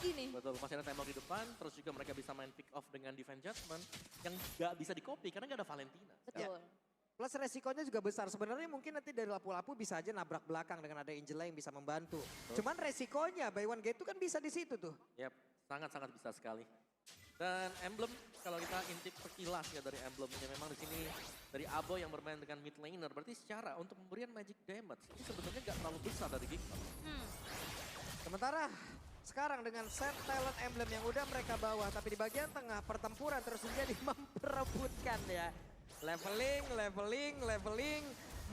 lagi nih. Betul, masih ada tembok di depan, terus juga mereka bisa main pick off dengan defense judgment yang gak bisa di copy karena gak ada Valentina. Betul. Plus resikonya juga besar. Sebenarnya mungkin nanti dari lapu-lapu bisa aja nabrak belakang dengan ada Angela yang bisa membantu. Cuman resikonya buy one get itu kan bisa di situ tuh. Yap, sangat-sangat bisa sekali. Dan emblem, kalau kita intip sekilas ya dari emblemnya, memang di sini dari Abo yang bermain dengan mid laner, berarti secara untuk pemberian magic damage ini sebetulnya gak terlalu besar dari Gigman. Sementara sekarang dengan set talent emblem yang udah mereka bawa, tapi di bagian tengah pertempuran terus menjadi memperebutkan ya. Leveling,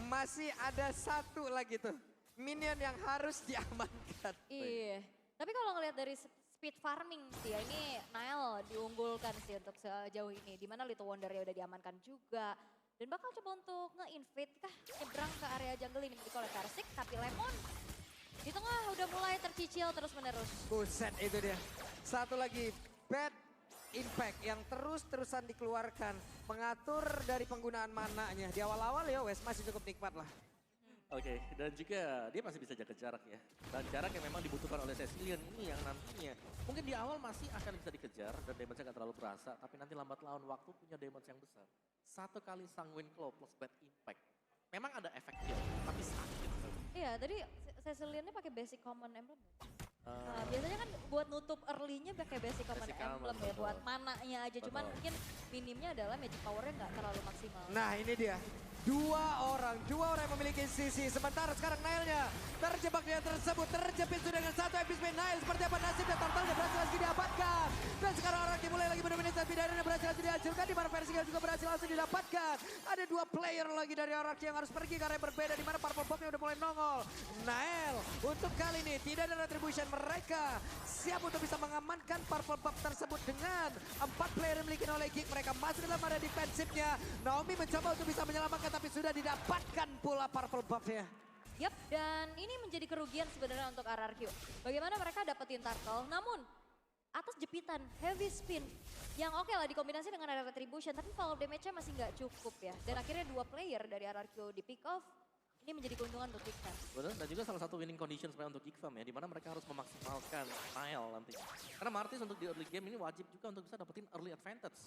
masih ada satu lagi tuh. Minion yang harus diamankan. Iya. Tapi kalau ngelihat dari speed farming sih ya, ini Nile diunggulkan sih untuk sejauh ini. Dimana Little Wonder ya udah diamankan juga. Dan bakal coba untuk nge-invade kah nyebrang ke area jungle ini dimiliki oleh Persik. Tapi Lemon di tengah udah mulai tercicil terus menerus. Buset itu dia. Satu lagi bad impact yang terus-terusan dikeluarkan. Mengatur dari penggunaan mananya. Di awal-awal ya Wes masih cukup nikmat lah. Oke, dan juga dia masih bisa jaga jarak ya. Dan jarak yang memang dibutuhkan oleh Cecilion ini yang nantinya mungkin di awal masih akan bisa dikejar dan damage-nya gak terlalu berasa. Tapi nanti lambat laun waktu punya damage yang besar. Satu kali Sanguine Claw plus bad impact. Memang ada efeknya, tapi sakit. Iya, tadi Cecilion-nya pakai basic common emblem. Nah, biasanya kan buat nutup early-nya pakai basic common Basic emblem common, ya, betul. buat mananya aja. Cuman Betul. mungkin minimnya adalah magic power-nya nggak terlalu maksimal. Nah ini dia. Dua orang yang memiliki sisi. Sementara sekarang Nile-nya terjebak dengan tersebut. Terjepit sudah dengan satu episode Nile. Seperti apa nasibnya Turtle-nya berhasil lagi didapatkan. Dan sekarang orang mulai lagi mendominasi Bidarnya berhasil lagi dihancurkan. Di mana Persigal juga berhasil langsung didapatkan. Ada dua player lagi dari Araki yang harus pergi karena berbeda. Di mana Purple Bomb-nya udah mulai nongol. Nile untuk kali ini tidak ada retribution, mereka siap untuk bisa mengamankan Purple Bomb tersebut dengan 4 player yang dimiliki oleh Geek. Mereka masih dalam area defensifnya. Naomi mencoba untuk bisa menyelamatkan tapi sudah didapatkan pula Purple Buff-nya. Yap, dan ini menjadi kerugian sebenarnya untuk RRQ. Bagaimana mereka dapetin Turtle, namun atas jepitan heavy spin yang oke lah dikombinasi dengan ada retribution, tapi follow damage-nya masih nggak cukup ya. Dan akhirnya dua player dari RRQ di pick off, ini menjadi keuntungan untuk Big Fam. Betul, dan juga salah satu winning condition sebenarnya untuk Geek Fam ya, di mana mereka harus memaksimalkan Nile nanti. Karena Martis untuk di early game ini wajib juga untuk bisa dapetin early advantage.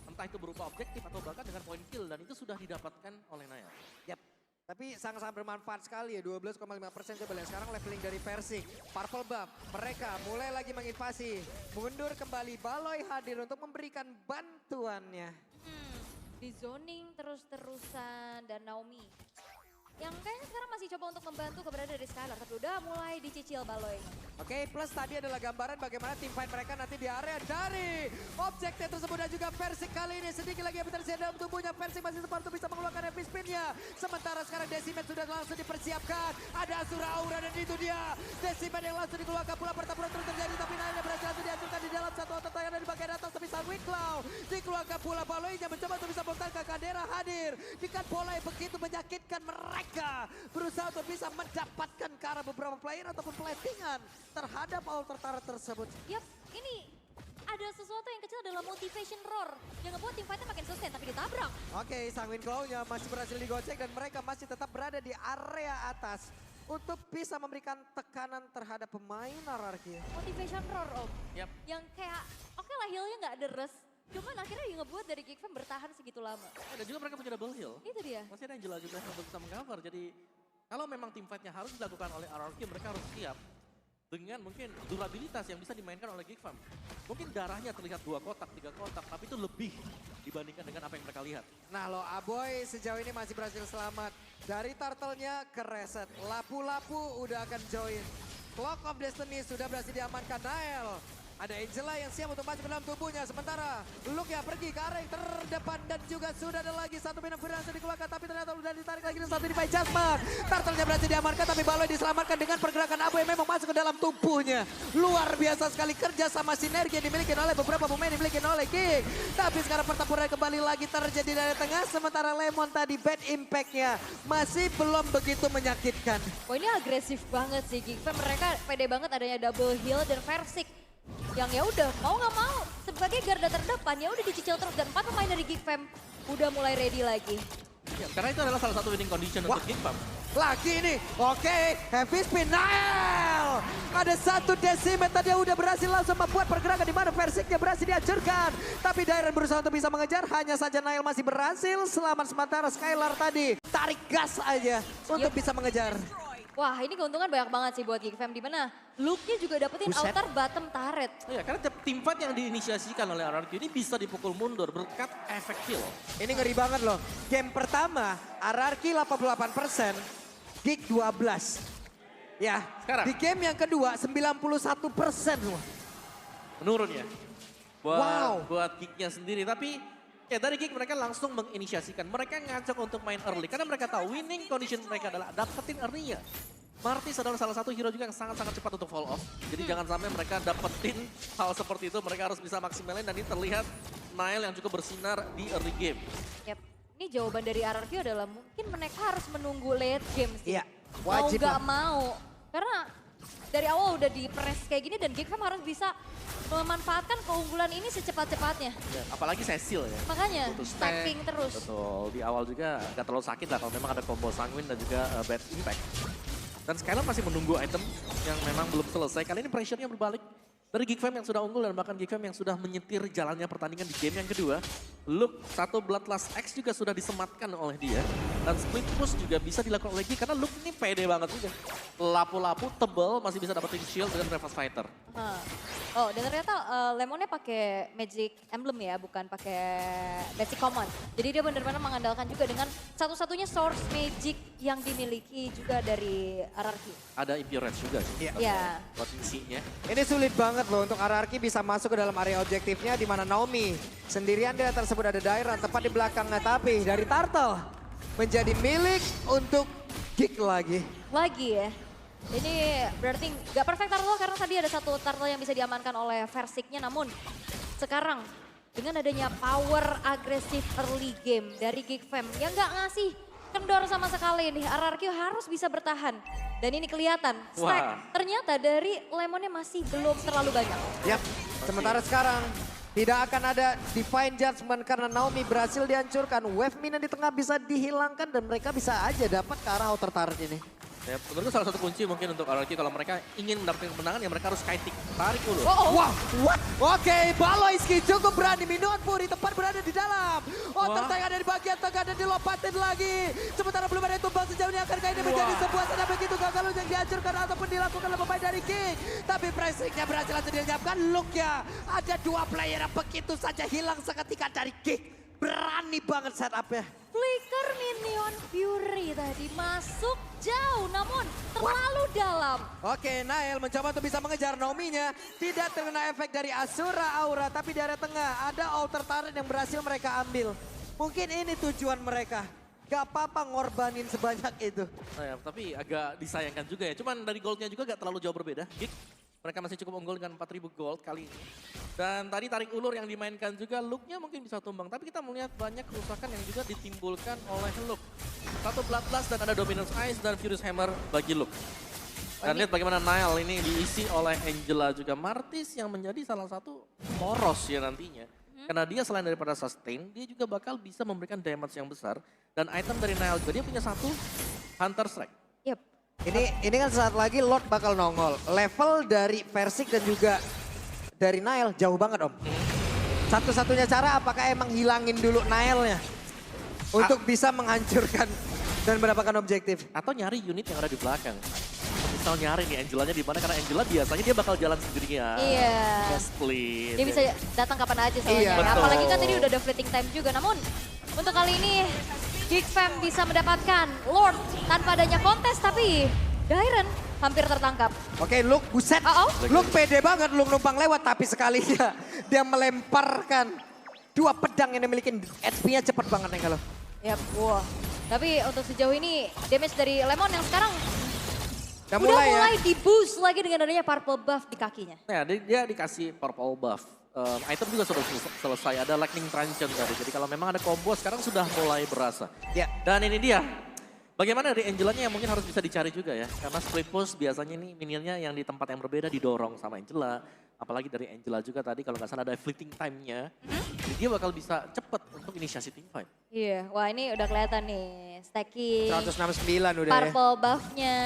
Entah itu berupa objektif atau bahkan dengan point kill, dan itu sudah didapatkan oleh Nile. Yap. Tapi sangat-sangat bermanfaat sekali ya, 12,5% coba lihat sekarang leveling dari Persik. Purple Buff, mereka mulai lagi menginvasi. Mundur kembali, Baloy hadir untuk memberikan bantuannya. Di zoning terus-terusan dan Naomi. Yang kayaknya sekarang masih coba untuk membantu keberadaan dari Skylar, tapi udah mulai dicicil Baloy. Oke, plus tadi adalah gambaran bagaimana tim fight mereka nanti di area dari objektif tersebut dan juga Persik kali ini sedikit lagi yang tersiap dalam tubuhnya. Persik masih sempat untuk bisa mengeluarkan heavy spin-nya. Sementara sekarang Decimate sudah langsung dipersiapkan. Ada Asura Aura dan itu dia. Decimate yang langsung dikeluarkan pula, pertempuran terus terjadi tapi Nile berhasil langsung dihancurkan di dalam satu otot yang ada di bagian atas. Tapi Sanguine Claw dikeluarkan pula, Baloy-nya mencoba untuk bisa membentarkan. Kadera hadir dengan pola yang begitu menyakitkan mereka. Berusaha untuk bisa mendapatkan ke arah beberapa player ataupun platingan terhadap Altar tersebut. Yap, ini ada sesuatu yang kecil adalah motivation roar yang ngebuat tim fightnya makin sustain tapi ditabrak. Oke, Sanguine Claw-nya masih berhasil digocek dan mereka masih tetap berada di area atas untuk bisa memberikan tekanan terhadap pemain RRQ. Motivation roar om, Yap. yang kayak oke lah healnya nggak deres, cuman akhirnya yang ngebuat dari Geek Fam bertahan segitu lama. Dan juga mereka punya double heal. Itu dia. Masih ada Angela juga untuk bisa mengcover. Jadi kalau memang tim fight-nya harus dilakukan oleh RRQ, mereka harus siap dengan mungkin durabilitas yang bisa dimainkan oleh Geek Fam. Mungkin darahnya terlihat 2 kotak, 3 kotak, tapi itu lebih dibandingkan dengan apa yang mereka lihat. Nah lo Aboy sejauh ini masih berhasil selamat. Dari Turtle-nya ke reset. Lapu-lapu udah akan join. Clock of Destiny sudah berhasil diamankan Nile. Ada Angela yang siap untuk masuk ke dalam tubuhnya. Sementara Luke ya pergi ke arah yang terdepan. Dan juga sudah ada lagi satu minum yang dikeluarkan. Tapi ternyata sudah ditarik lagi dan satu di Fight Jasmine. Turtle-nya berhasil diamankan. Tapi Baloy diselamatkan dengan pergerakan Abu yang memang masuk ke dalam tubuhnya. Luar biasa sekali kerja sama sinergi yang dimiliki oleh beberapa pemain yang dimiliki oleh King. Tapi sekarang pertempuran kembali lagi terjadi dari tengah. Sementara Lemon tadi bad impact-nya masih belum begitu menyakitkan. Wah ini agresif banget sih Geek Fam, mereka pede banget adanya double heal dan Persik. Yang ya udah mau nggak mau sebagai garda terdepan ya udah dicicil terus dan 4 pemain dari Geek Fam udah mulai ready lagi. Ya, karena itu adalah salah satu winning condition Wah. untuk Geek Fam. Lagi ini, oke, heavy spin Nile. Ada satu decimet tadi yang udah berhasil langsung membuat pergerakan di mana Versiknya berhasil dihancurkan. Tapi Dairen berusaha untuk bisa mengejar. Hanya saja Nail masih berhasil. Selamat sementara Skylar tadi tarik gas aja untuk bisa mengejar. Wah ini keuntungan banyak banget sih buat Geek Fam. Dimana Luke-nya juga dapetin Buset. outer bottom turret. Iya, karena tim fight yang diinisiasikan oleh RRQ ini bisa dipukul mundur berkat efek kill. Ini ngeri banget loh. Game pertama RRQ 88%, Geek 12. Ya, Sekarang. di game yang kedua 91% loh. Menurun ya. Wow. Buat Geek-nya sendiri. Tapi ya dari Geek mereka langsung menginisiasikan. Mereka ngajak untuk main early. Karena mereka tahu winning condition mereka adalah dapetin early-nya. Martis adalah salah satu hero juga yang sangat-sangat cepat untuk fall off. Jadi jangan sampai mereka dapetin hal seperti itu. Mereka harus bisa maksimalin dan ini terlihat Nile yang cukup bersinar di early game. Yap. Ini jawaban dari RRQ adalah mungkin mereka harus menunggu late game sih. Iya, Mau wajib gak lah. mau. Karena dari awal udah di press kayak gini dan Geek Fam harus bisa memanfaatkan keunggulan ini secepat-cepatnya. Ya, apalagi Cecil ya. Makanya Butuh stack. stacking terus. Betul, di awal juga gak terlalu sakit lah kalau memang ada combo Sanguine dan juga bad impact. Dan Skylar masih menunggu item yang memang belum selesai. Kali ini pressure-nya berbalik. Dari Geek Fam yang sudah unggul dan bahkan Geek Fam yang sudah menyetir jalannya pertandingan di game yang kedua. Luke, satu Bloodlust X juga sudah disematkan oleh dia. Dan split push juga bisa dilakukan oleh Geek karena Luke ini pede banget juga. Lapu-lapu tebel masih bisa dapetin shield dengan Reverse Fighter. Hah. Oh, dan ternyata Lemonnya pakai Magic Emblem ya, bukan pakai Basic Command. Jadi dia benar-benar mengandalkan juga dengan satu-satunya source magic yang dimiliki juga dari RRQ. Ada Impurage juga sih. Iya. Ya. Buat misinya. Ini sulit banget loh untuk RRQ bisa masuk ke dalam area objektifnya di mana Naomi sendirian dia tersebut ada Dairen tepat di belakangnya tapi dari Turtle menjadi milik untuk Geek lagi. Lagi ya. Ini berarti gak perfect turtle karena tadi ada satu turtle yang bisa diamankan oleh Versiknya. Namun sekarang dengan adanya power agresif early game dari Geek Fam yang gak ngasih kendor sama sekali nih. RRQ harus bisa bertahan. Dan ini kelihatan stack Wah. ternyata dari Lemonnya masih belum terlalu banyak. Yap, sementara sekarang tidak akan ada Divine Judgment karena Naomi berhasil dihancurkan. Wave Minion di tengah bisa dihilangkan dan mereka bisa aja dapat ke arah outer turret ini. Ya, menurutku salah satu kunci mungkin untuk RRQ kalau mereka ingin mendapatkan kemenangan ya mereka harus kiting. Tarik dulu. Wah, what? Oke, Baloyski cukup berani. Minuan Puri tepat berada di dalam. Outer tank ada di bagian tengah dan dilompatin lagi. Sementara belum ada tumbang sejauh ini akankah ini menjadi sebuah sana begitu gagal yang dihancurkan ataupun dilakukan lebih baik dari King. Tapi pressingnya berhasil langsung dilenyapkan. Look-nya ada dua player yang begitu saja hilang seketika dari King. Berani banget setupnya. Flicker Minion Fury tadi masuk jauh namun terlalu dalam. Oke, Nael mencoba untuk bisa mengejar Naomi-nya. Tidak terkena efek dari Asura Aura, tapi di area tengah ada outer turret yang berhasil mereka ambil. Mungkin ini tujuan mereka. Gak apa-apa ngorbanin sebanyak itu. Nah, ya, tapi agak disayangkan juga ya. Cuman dari goldnya juga gak terlalu jauh berbeda. Geek, mereka masih cukup unggul dengan 4.000 gold kali ini. Dan tadi tarik ulur yang dimainkan juga Luke-nya mungkin bisa tumbang. Tapi kita melihat banyak kerusakan yang juga ditimbulkan oleh Luke. Satu Bloodlust dan ada Dominance Ice dan Furious Hammer bagi Luke. Dan lihat bagaimana Nile ini diisi oleh Angela juga. Martis yang menjadi salah satu poros ya nantinya. Karena dia selain daripada sustain, dia juga bakal bisa memberikan damage yang besar. Dan item dari Nile juga dia punya satu Hunter Strike. Yep. Ini kan saat lagi Lord bakal nongol. Level dari Versik dan juga dari Nile jauh banget Om. Satu-satunya cara apakah emang hilangin dulu Nile-nya. Untuk bisa menghancurkan dan mendapatkan objektif. Atau nyari unit yang ada di belakang. Misal nyari nih Angelanya di mana karena Angela biasanya dia bakal jalan sendirian. Iya. Dia split. Dia bisa datang kapan aja soalnya. Iya, betul. Apalagi kan tadi udah ada fleeting time juga. Namun untuk kali ini Geek Fam bisa mendapatkan Lord tanpa adanya kontes. Tapi Dairen hampir tertangkap. Oke, Luke buset. Luke pede banget Luke numpang lewat tapi sekalinya dia melemparkan dua pedang yang dimiliki. HP-nya cepet banget nih kalau. Yap, wah. Tapi untuk sejauh ini damage dari Lemon yang sekarang Udah udah mulai ya. mulai di boost lagi dengan adanya purple buff di kakinya. Nah, dia dikasih purple buff. Item juga sudah selesai, ada lightning truncheon tadi. Jadi kalau memang ada combo sekarang sudah mulai berasa. Ya. Dan ini dia. Bagaimana dari Angelanya yang mungkin harus bisa dicari juga ya. Karena split push biasanya nih minionnya yang di tempat yang berbeda didorong sama Angela. Apalagi dari Angela juga tadi kalau nggak salah ada fleeting time-nya. Jadi dia bakal bisa cepet untuk inisiasi team fight. Iya, wah ini udah kelihatan nih. Stacking, 169 udah ya. purple buff-nya.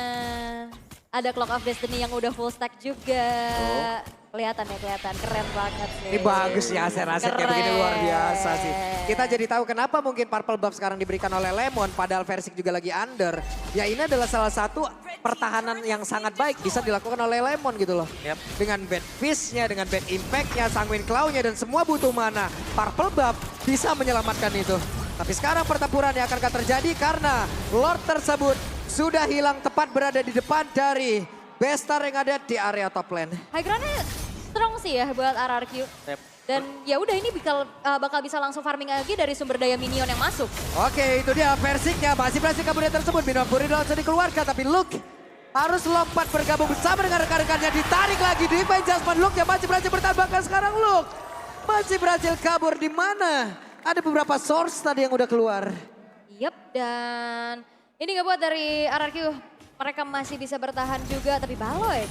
Ada Clock of Destiny yang udah full stack juga. Oh. Kelihatan ya, kelihatan. Keren banget sih. Ini bagus ya aset-aset kayak begini luar biasa sih. Keren. Kita jadi tahu kenapa mungkin purple buff sekarang diberikan oleh Lemon padahal Versik juga lagi under. Ya ini adalah salah satu pertahanan yang sangat baik bisa dilakukan oleh Lemon gitu loh. Yap. Dengan bad fist-nya, dengan bad impact-nya, sanguine claw-nya dan semua butuh mana. Purple buff bisa menyelamatkan itu. Tapi sekarang pertempuran yang akan terjadi karena Lord tersebut sudah hilang tepat berada di depan dari Bestar yang ada di area top lane. High ground-nya strong sih ya buat RRQ. Yep. Dan ya udah ini bakal bisa langsung farming lagi dari sumber daya minion yang masuk. Oke, itu dia Versiknya masih berhasil kabur dari tersebut. Minion Fury langsung dikeluarkan tapi Luke harus lompat bergabung bersama dengan rekan-rekannya. Ditarik lagi Divine Judgment. Luke yang masih berhasil bertahan bahkan sekarang Luke masih berhasil kabur di mana? Ada beberapa source tadi yang udah keluar. Yep, dan ini nggak buat dari RRQ. Mereka masih bisa bertahan juga, tapi Baloy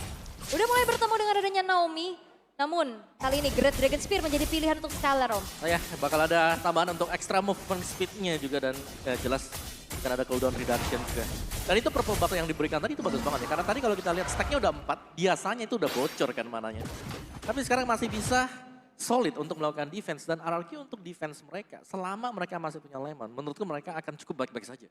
udah mulai bertemu dengan adanya Naomi. Namun kali ini Great Dragon Spear menjadi pilihan untuk Skylar, Om. Oh ya, bakal ada tambahan untuk extra movement speed-nya juga dan jelas akan ada cooldown reduction juga. Dan itu purple buff yang diberikan tadi itu bagus banget ya. Karena tadi kalau kita lihat stack-nya udah 4, biasanya itu udah bocor kan mananya. Tapi sekarang masih bisa solid untuk melakukan defense dan RRQ untuk defense mereka. Selama mereka masih punya Lemon, menurutku mereka akan cukup baik-baik saja.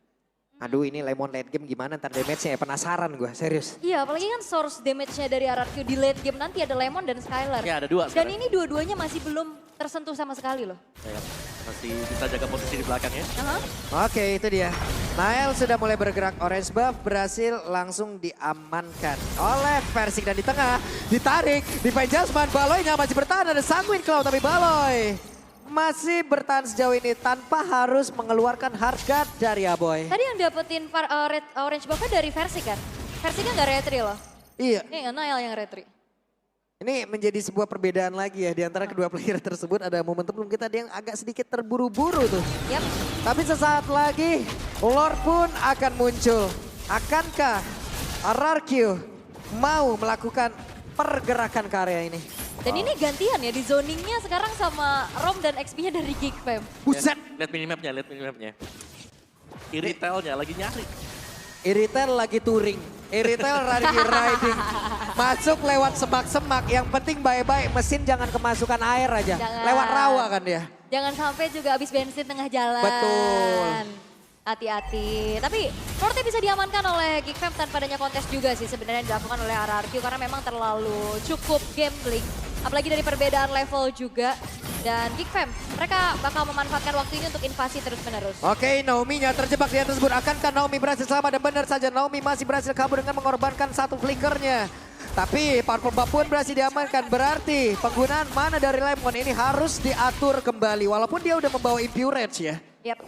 Aduh ini Lemon late game gimana ntar damage-nya ya, penasaran gue serius. Iya, apalagi kan source damage-nya dari RRQ di late game nanti ada Lemon dan Skylar. Ya ada dua Dan sekarang. ini dua-duanya masih belum tersentuh sama sekali loh. Ya, masih bisa jaga posisi di belakangnya. Oke itu dia. Nael sudah mulai bergerak, orange buff berhasil langsung diamankan oleh Versik dan di tengah ditarik. Divine Judgment, Baloy-nya masih bertahan, ada Sanguine Claw tapi Baloy masih bertahan sejauh ini tanpa harus mengeluarkan harga dari Aboy. Tadi yang dapetin orange buff-nya dari Versik kan? Versiknya nggak retri loh. Iya, Ini Nael yang retri. ini menjadi sebuah perbedaan lagi ya di antara kedua player tersebut. Ada momentum kita ada yang agak sedikit terburu-buru tuh. Yap. Tapi sesaat lagi Lord pun akan muncul. Akankah RRQ mau melakukan pergerakan ke area ini? Dan ini gantian ya di zoningnya sekarang sama Rom dan XP-nya dari Geek Fam. Buset! Lihat minimapnya, lihat minimapnya. Iritelnya lagi nyari. Iritel lagi touring. Iritel lagi riding. Masuk lewat semak-semak. Yang penting baik-baik mesin jangan kemasukan air aja. Jangan. Lewat rawa kan dia. Jangan sampai juga habis bensin tengah jalan. Betul. Hati-hati. Tapi Lordnya bisa diamankan oleh Geek Fam tanpa adanya kontes juga sih sebenarnya yang dilakukan oleh RRQ. Karena memang terlalu cukup gambling. Apalagi dari perbedaan level juga. Dan Geek Fam, mereka bakal memanfaatkan waktu ini untuk invasi terus-menerus. Oke, Naomi-nya terjebak di atas tersebut. Akankah Naomi berhasil selamat? Dan benar saja Naomi masih berhasil kabur dengan mengorbankan satu flickernya. Tapi Purple Buff pun berhasil diamankan. Berarti penggunaan mana dari Lemon ini harus diatur kembali. Walaupun dia udah membawa Impure Rage ya. Yap.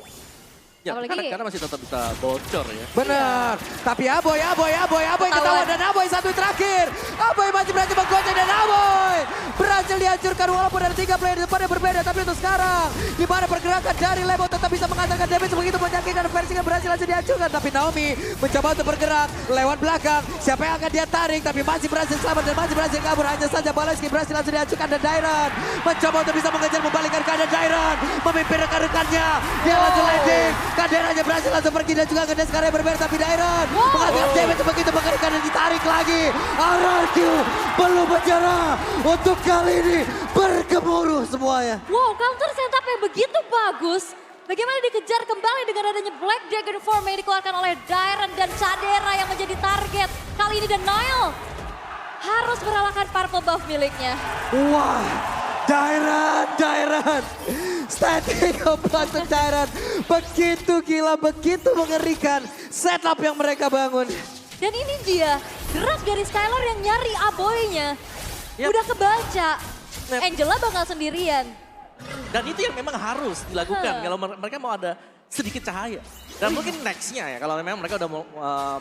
Ya, Apalagi- karena masih tetap bisa bocor ya. Benar. Tapi Aboy ketahuan dan Aboy satu terakhir. Aboy masih berhasil menggocek dan Aboy berhasil dihancurkan walaupun ada 3 player di depannya berbeda. Tapi untuk sekarang di mana pergerakan dari Lemon tetap bisa menghasilkan damage begitu menyakitkan versi yang berhasil langsung dihancurkan. Tapi Naomi mencoba untuk bergerak lewat belakang. Siapa yang akan dia tarik tapi masih berhasil selamat dan masih berhasil kabur. Hanya saja Baloyski berhasil langsung dihancurkan dan Dairon mencoba untuk bisa mengejar membalikkan keadaan Dairon. Memimpin rekan-rekannya. Dia langsung landing. Kaderanya berhasil langsung pergi dan juga Kader sekarang berbeda tapi Dairon menghasilkan damage begitu mengerikan dan ditarik lagi. RRQ belum menyerah untuk kali ini bergemuruh semuanya. Wow, counter setup yang begitu bagus. Bagaimana dikejar kembali dengan adanya Black Dragon Form yang dikeluarkan oleh Dairon dan Cadera yang menjadi target. Kali ini dan Nail harus merelakan purple buff miliknya. Wah, Dairon, standing up untuk Dairon. Begitu gila, begitu mengerikan setup yang mereka bangun. Dan ini dia, gerak dari Skylar yang nyari Aboy-nya. Yap. Udah kebaca, Yap. Angela bakal sendirian. Dan itu yang memang harus dilakukan kalau mereka mau ada sedikit cahaya. Dan mungkin nextnya ya, kalau memang mereka udah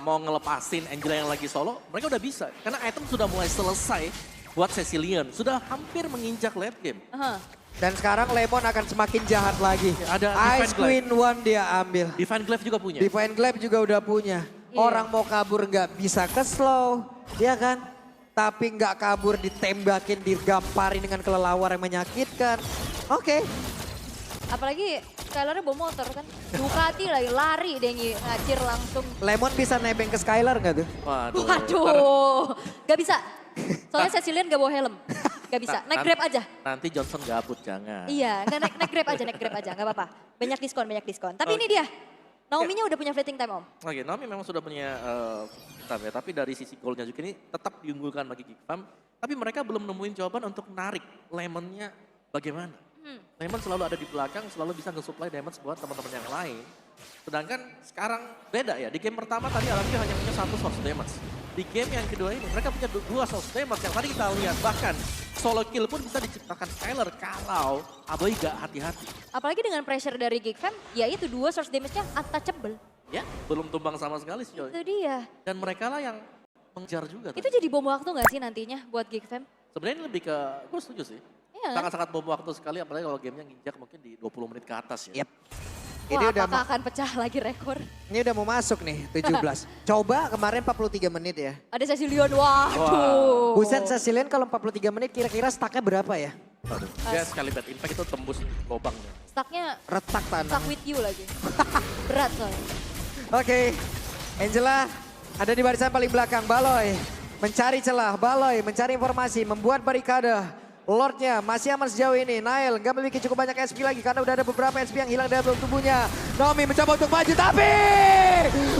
mau ngelepasin Angela yang lagi solo, mereka udah bisa. Karena item sudah mulai selesai buat Cecilion. Sudah hampir menginjak late game. Dan sekarang Lemon akan semakin jahat lagi. Ada Ice Divine Queen One dia ambil. Divine Glaive juga punya. Divine Glaive juga udah punya. Iya. Orang mau kabur nggak bisa ke slow, ya kan? Tapi nggak kabur ditembakin, digamparin dengan kelelawar yang menyakitkan. Oke. Apalagi Skylar-nya bawa motor kan. Ducati lagi lari deh ngacir langsung. Lemon bisa nebeng ke Skylar nggak tuh? Waduh. Waduh, gak bisa. Soalnya Cecilian gak bawa helm. Gak bisa, naik Grab aja. Nanti Johnson gabut, jangan. Iya, nggak naik Grab aja, gak apa-apa. Banyak diskon. Tapi ini dia, Naomi-nya udah punya fleeting time, Om. Oke, Naomi memang sudah punya time ya, tapi dari sisi goalnya juga ini tetap diunggulkan bagi Geekfam. Tapi mereka belum nemuin jawaban untuk narik Lemonnya bagaimana. Lemon selalu ada di belakang, selalu bisa nge-supply damage buat teman-teman yang lain. Sedangkan sekarang beda ya, di game pertama tadi Alamio hanya punya satu source damage. Di game yang kedua ini mereka punya dua source damage yang tadi kita lihat. Bahkan solo kill pun bisa diciptakan Skylar kalau Aboy gak hati-hati. Apalagi dengan pressure dari Geekfam, ya itu 2 source damage-nya untouchable. Ya, belum tumbang sama sekali sih. Itu dia. Dan mereka lah yang mengejar juga. Itu jadi bom waktu gak sih nantinya buat Geekfam? Sebenarnya ini lebih ke, gue setuju sih. Iya kan? Sangat-sangat bom waktu sekali, apalagi kalau gamenya nginjak mungkin di 20 menit ke atas ya. Yep. Ini Wah, udah apakah akan pecah lagi rekor? ini udah mau masuk nih 17. Coba kemarin 43 menit ya. Ada Cecilion, waduh. Buset Cecilian kalau 43 menit kira-kira stacknya berapa ya? Waduh. Dia sekali bad impact itu tembus lubangnya. Stucknya Retak tanah. stuck with you lagi. Berat soalnya. Oke, Angela ada di barisan paling belakang. Baloy mencari celah, Baloy mencari informasi, membuat barikade. Lordnya masih aman sejauh ini. Nail nggak memiliki cukup banyak SP lagi karena udah ada beberapa SP yang hilang dari tubuhnya. Naomi mencoba untuk maju tapi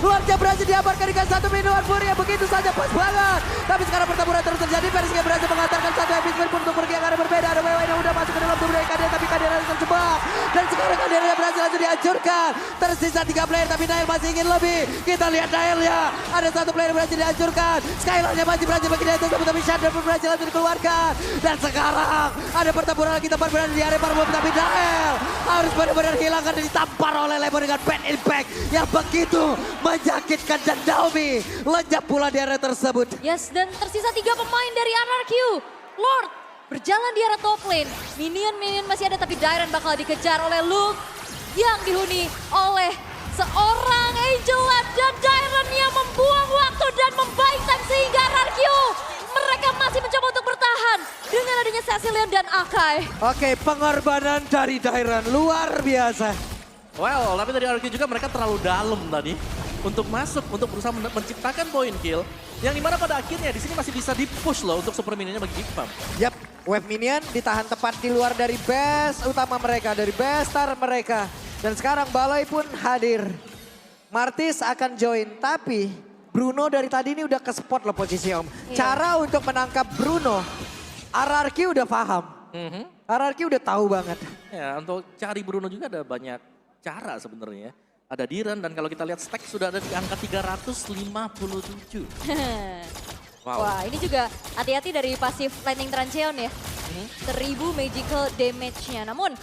Lordnya berhasil diabarkan dengan satu minuman fury yang begitu saja pas banget. Tapi sekarang pertempuran terus terjadi. Perisinya berhasil mengantarkan satu epic win pun untuk pergi yang ada berbeda. Ada WW yang udah masuk ke dalam tubuh dari Kadir tapi Kadir harus terjebak. Dan sekarang Kadir berhasil langsung dihancurkan. Tersisa 3 player tapi Nail masih ingin lebih. Kita lihat Nailnya. Ada satu player berhasil dihancurkan. Skylarnya masih berhasil bagi dia itu tapi Shadow pun berhasil langsung dikeluarkan. Dan sekarang ada pertempuran lagi tempat berada di area Parmum tapi Nael harus benar-benar hilangkan dan ditampar oleh Lemon dengan bad impact yang begitu menyakitkan dan Naomi lenyap pula di area tersebut. Yes, dan tersisa 3 pemain dari RRQ. Lord berjalan di area top lane. Minion masih ada tapi Dairon bakal dikejar oleh Luke yang dihuni oleh seorang Angela dan Dairon yang membuang waktu dan membuy time sehingga RRQ mereka masih mencoba untuk bertahan dengan adanya Cecilian dan Akai. Oke, pengorbanan dari Dairon luar biasa. Well, tapi dari RQ juga mereka terlalu dalam tadi untuk masuk, untuk berusaha menciptakan point kill. Yang dimana pada akhirnya di sini masih bisa di-push loh untuk super minionnya bagi Geekfam. Yap, wave minion ditahan tepat di luar dari base utama mereka, dari base star mereka. Dan sekarang Baloy pun hadir. Martis akan join, tapi Bruno dari tadi ini udah ke spot loh posisi Om. Iya. Cara untuk menangkap Bruno, RRQ udah paham. RRQ udah tahu banget. Ya, untuk cari Bruno juga ada banyak cara sebenarnya. Ada Diren dan kalau kita lihat stack sudah ada di angka 357. Wow. Wah, ini juga hati-hati dari pasif Lightning Trancheon ya. 1000 magical damage-nya. Namun,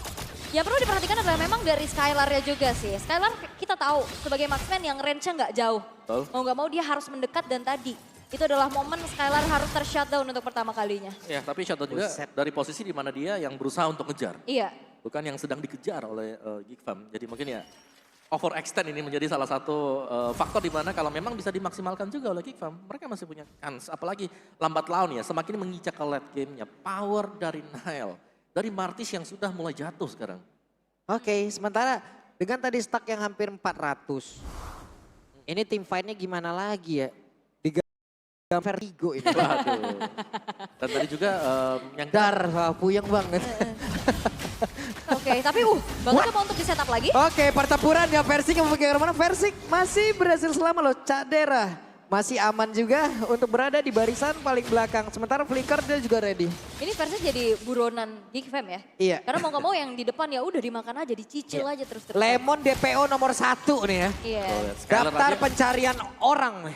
yang perlu diperhatikan adalah memang dari Skylar-nya juga sih. Skylar kita tahu sebagai marksman yang range-nya nggak jauh. Betul. Mau nggak mau dia harus mendekat dan tadi. Itu adalah momen Skylar harus ter-shutdown untuk pertama kalinya. Ya, tapi Shutdown juga dari posisi di mana dia yang berusaha untuk ngejar. Iya. Bukan yang sedang dikejar oleh Geekfam. Jadi mungkin ya overextend ini menjadi salah satu faktor di mana kalau memang bisa dimaksimalkan juga oleh Geekfam, mereka masih punya kans. Apalagi lambat laun ya, semakin menginjak ke late game-nya. Power dari Nile, dari Martis yang sudah mulai jatuh sekarang. Oke, sementara dengan tadi stack yang hampir 400. Ini tim fight-nya gimana lagi ya? Digang Vertigo ini. Waduh. Dan tadi juga yang Wah, puyeng banget. Oke, tapi Bang coba untuk di-setup lagi. Oke, pertempuran ya Versik yang memiliki mana? Versik masih berhasil selamat loh. Cadera masih aman juga untuk berada di barisan paling belakang. Sementara Flicker dia juga ready. Ini versi jadi buronan Geekfam ya. Iya. Karena mau nggak mau yang di depan ya udah dimakan aja, dicicil aja terus-terus. Lemon DPO nomor 1 nih ya. Iya. Daftar pencarian orang.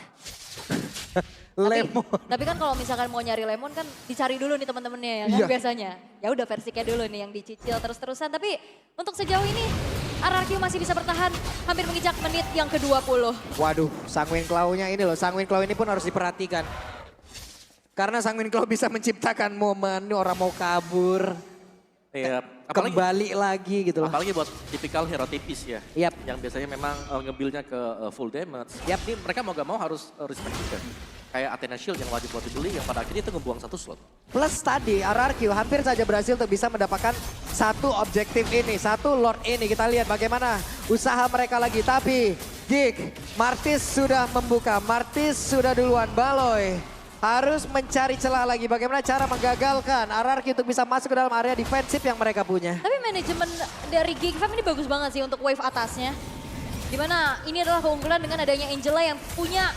Lemon. Tapi kan kalau misalkan mau nyari lemon kan dicari dulu nih teman-temannya ya kan Iya. biasanya. Ya udah versiknya dulu nih yang dicicil terus-terusan. Tapi untuk sejauh ini RRQ masih bisa bertahan hampir menginjak menit yang ke-20. Waduh, Sanguine Claw-nya ini loh. Sanguine Claw ini pun harus diperhatikan. Karena Sanguine Claw bisa menciptakan momen orang mau kabur. Iya, apalagi kembali lagi gitu loh. apalagi buat tipikal hero tipis ya. Yap. Yang biasanya memang nge-build-nya ke full damage. Yap. Ini mereka mau gak mau harus respect juga. Kayak Athena Shield yang wajib buat dibeli, yang pada akhirnya itu ngebuang satu slot. Plus tadi RRQ hampir saja berhasil untuk bisa mendapatkan satu objektif ini, satu Lord ini. Kita lihat bagaimana usaha mereka lagi. Tapi Gig, Martis sudah membuka, Martis sudah duluan, Baloy harus mencari celah lagi. Bagaimana cara menggagalkan RRQ untuk bisa masuk ke dalam area defensif yang mereka punya. Tapi manajemen dari Geek Fam ini bagus banget sih untuk wave atasnya. Dimana ini adalah keunggulan dengan adanya Angela yang punya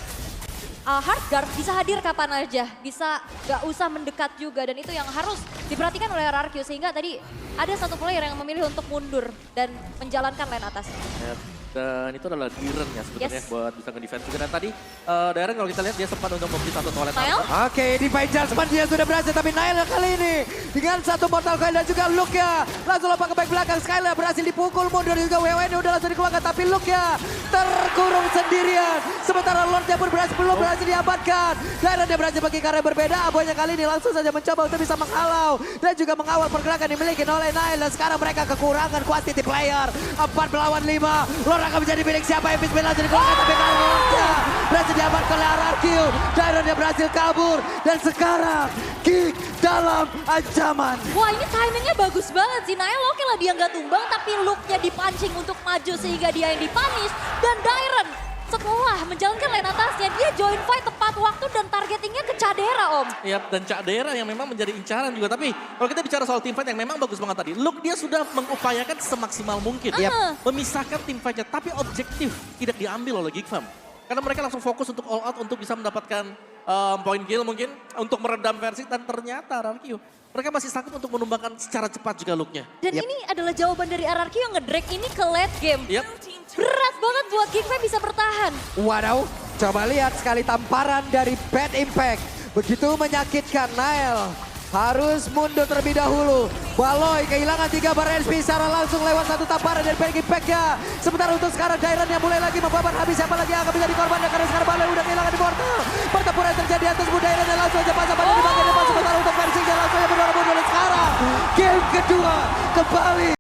hard guard, bisa hadir kapan aja, bisa gak usah mendekat juga. Dan itu yang harus diperhatikan oleh RRQ. Sehingga tadi ada satu player yang memilih untuk mundur dan menjalankan lane atas. Ya, dan itu adalah Diren ya sebenarnya Yes. buat bisa nge-defense juga. Dan tadi Diren kalau kita lihat dia sempat untuk membeli satu toilet. Nail? Oke, Divine Judgment dia sudah berhasil, tapi Nail kali ini dengan satu Mortal Coil dan juga Luke-nya langsung lompat ke back belakang. Skylar berhasil dipukul mundur juga, WWN udah langsung dikeluarkan, tapi Luke-nya terkurung sendirian. Sementara Lord-nya pun belum berhasil diamankan. Diren dia berhasil bagi karya berbeda, Abonya kali ini langsung saja mencoba untuk bisa menghalau dan juga mengawal pergerakan dimiliki oleh Nail. Dan sekarang mereka kekurangan quantity player, 4 melawan 5. Lord akan menjadi milik siapa? Epic Spin langsung dikeluarkan, tapi kalau Lord-nya berhasil diamankan oleh RRQ. Diren dia berhasil kabur dan sekarang Geek dalam ancaman. Wah, ini timingnya bagus banget sih. Nail oke lah dia nggak tumbang, tapi look-nya dipancing untuk maju sehingga dia yang dipunish. Dan Diren setelah menjalankan lane atasnya, dia join fight tepat waktu dan targetingnya ke Cadera, Om. Iya, dan Cak Dera yang memang menjadi incaran juga. Tapi kalau kita bicara soal teamfight yang memang bagus banget tadi. Luke dia sudah mengupayakan semaksimal mungkin. Memisahkan teamfightnya, tapi objektif tidak diambil oleh Geek Fam. Karena mereka langsung fokus untuk all out untuk bisa mendapatkan point kill mungkin. Untuk meredam versi dan ternyata RRQ. Mereka masih sanggup untuk menumbangkan secara cepat juga Luke-nya. Dan ini adalah jawaban dari RRQ yang nge-drag ini ke late game. Yap. Berat banget buat Geek Fam bisa bertahan. Wadaw, coba lihat sekali tamparan dari Bad Impact. Begitu menyakitkan. Nail harus mundur terlebih dahulu. Baloy kehilangan 3 bar HP secara langsung lewat satu tamparan dari Bad Impact-nya. Sementara untuk sekarang Diren yang mulai lagi membabat habis, siapa lagi yang akan bisa dikorbankan karena sekarang Baloy udah kehilangan di portal. Pertempuran yang terjadi atas Diren dan langsung aja pasang pada di bagian depan. Sementara untuk versi langsung yang berdua mundur dan sekarang game kedua kembali.